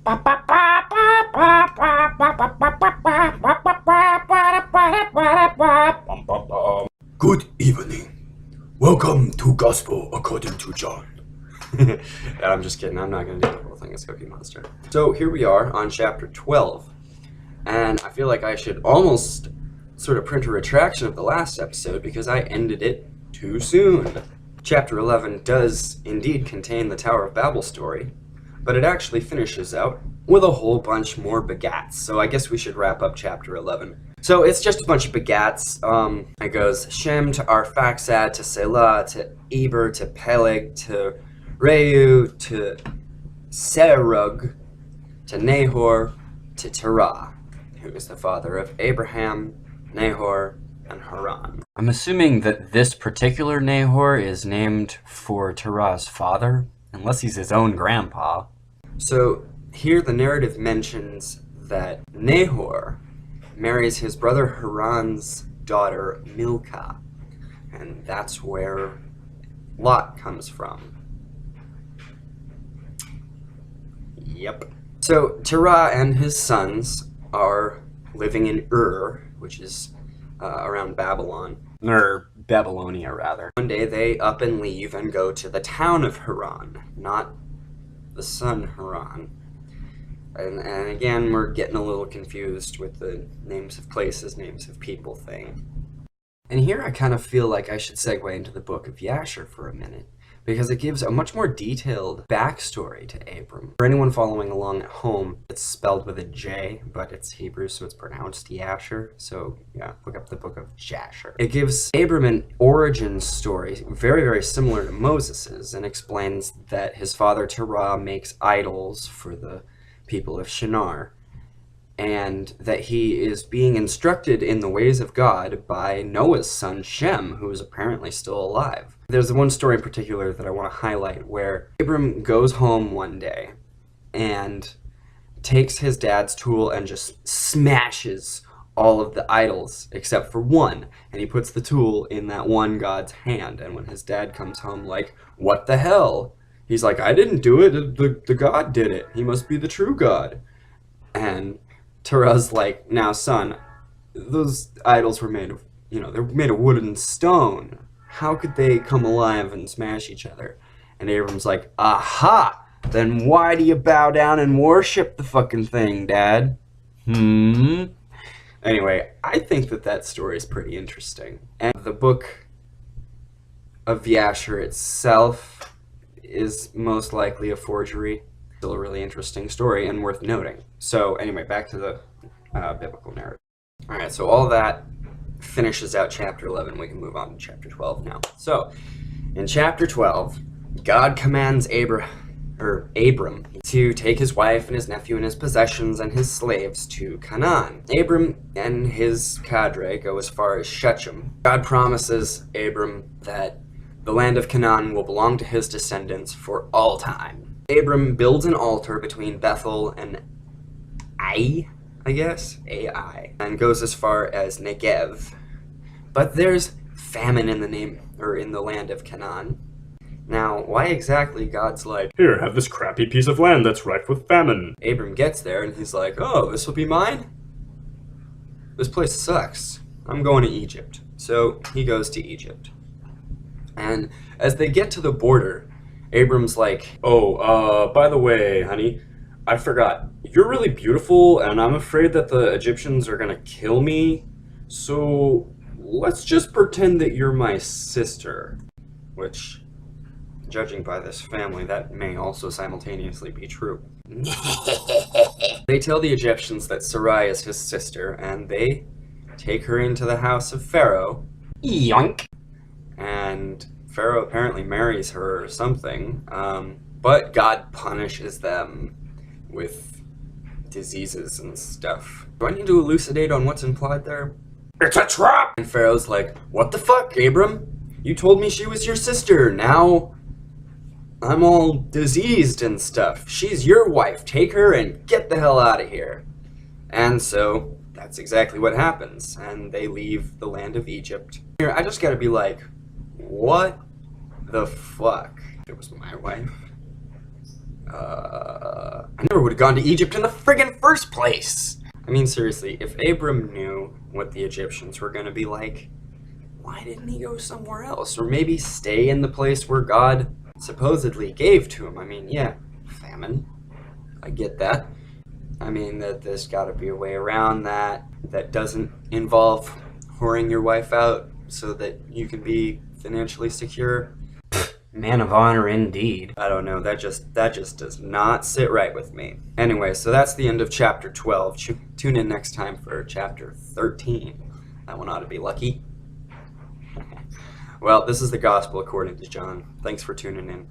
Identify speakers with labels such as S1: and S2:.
S1: Good evening. Welcome to Gospel According to John. I'm just kidding. I'm not going to do the whole thing as Cookie Monster. So here we are on chapter 12. And I feel like I should almost sort of print a retraction of the last episode because I ended it too soon. Chapter 11 does indeed contain the Tower of Babel story, but it actually finishes out with a whole bunch more begats. So I guess we should wrap up chapter 11. So it's just a bunch of begats. It goes Shem to Arphaxad to Selah to Eber to Peleg to Reu to Serug to Nahor to Terah, who is the father of Abraham, Nahor, and Haran. I'm assuming that this particular Nahor is named for Terah's father, unless he's his own grandpa. So here the narrative mentions that Nahor marries his brother Haran's daughter Milcah, and that's where Lot comes from. Yep. So Terah and his sons are living in Ur, which is around Babylon, or Babylonia rather. One day they up and leave and go to the town of Haran, not the son Haran. And again, we're getting a little confused with the names of places, names of people thing. And here I kind of feel like I should segue into the book of Yasher for a minute, because it gives a much more detailed backstory to Abram. For anyone following along at home, it's spelled with a J, but it's Hebrew, so it's pronounced Yasher. So yeah, look up the book of Jasher. It gives Abram an origin story very, very similar to Moses's, and explains that his father Terah makes idols for the people of Shinar, and that he is being instructed in the ways of God by Noah's son Shem, who is apparently still alive. There's one story in particular that I want to highlight where Abram goes home one day and takes his dad's tool and just smashes all of the idols except for one, and he puts the tool in that one god's hand. And when his dad comes home like, what the hell? He's like, I didn't do it, the God did it. He must be the true God. And Terah's like, now son, those idols were made of, they're made of wood and stone. How could they come alive and smash each other? And Abram's like, aha! Then why do you bow down and worship the fucking thing, Dad? Anyway, I think that story is pretty interesting. And the book of Yasher itself is most likely a forgery. Still a really interesting story and worth noting. So anyway, back to the biblical narrative. Alright, so all that finishes out chapter 11. We can move on to chapter 12 now. So, in chapter 12, God commands Abram to take his wife and his nephew and his possessions and his slaves to Canaan. Abram and his cadre go as far as Shechem. God promises Abram that the land of Canaan will belong to his descendants for all time. Abram builds an altar between Bethel and Ai, and goes as far as Negev. But there's famine in the land of Canaan. Now, why exactly God's like, here, have this crappy piece of land that's rife with famine? Abram gets there and he's like, oh, this will be mine? This place sucks. I'm going to Egypt. So he goes to Egypt. And as they get to the border, Abram's like, oh, by the way, honey, I forgot. You're really beautiful, and I'm afraid that the Egyptians are gonna kill me. So let's just pretend that you're my sister. Which, judging by this family, that may also simultaneously be true. They tell the Egyptians that Sarai is his sister, and they take her into the house of Pharaoh. Yoink! And Pharaoh apparently marries her or something, but God punishes them with diseases and stuff. Do I need to elucidate on what's implied there? It's a trap! And Pharaoh's like, what the fuck, Abram? You told me she was your sister, now I'm all diseased and stuff. She's your wife, take her and get the hell out of here. And so, that's exactly what happens, and they leave the land of Egypt. Here, I just gotta be like, what the fuck? If it was my wife, I never would have gone to Egypt in the friggin' first place. I mean, seriously, if Abram knew what the Egyptians were going to be like, why didn't he go somewhere else? Or maybe stay in the place where God supposedly gave to him? I mean, yeah, famine. I get that. I mean, that there's got to be a way around that doesn't involve whoring your wife out so that you can be financially secure. Man of honor indeed. I don't know, that just does not sit right with me. Anyway, so that's the end of chapter 12. Tune in next time for chapter 13. That one ought to be lucky. Well, this is the Gospel according to John. Thanks for tuning in.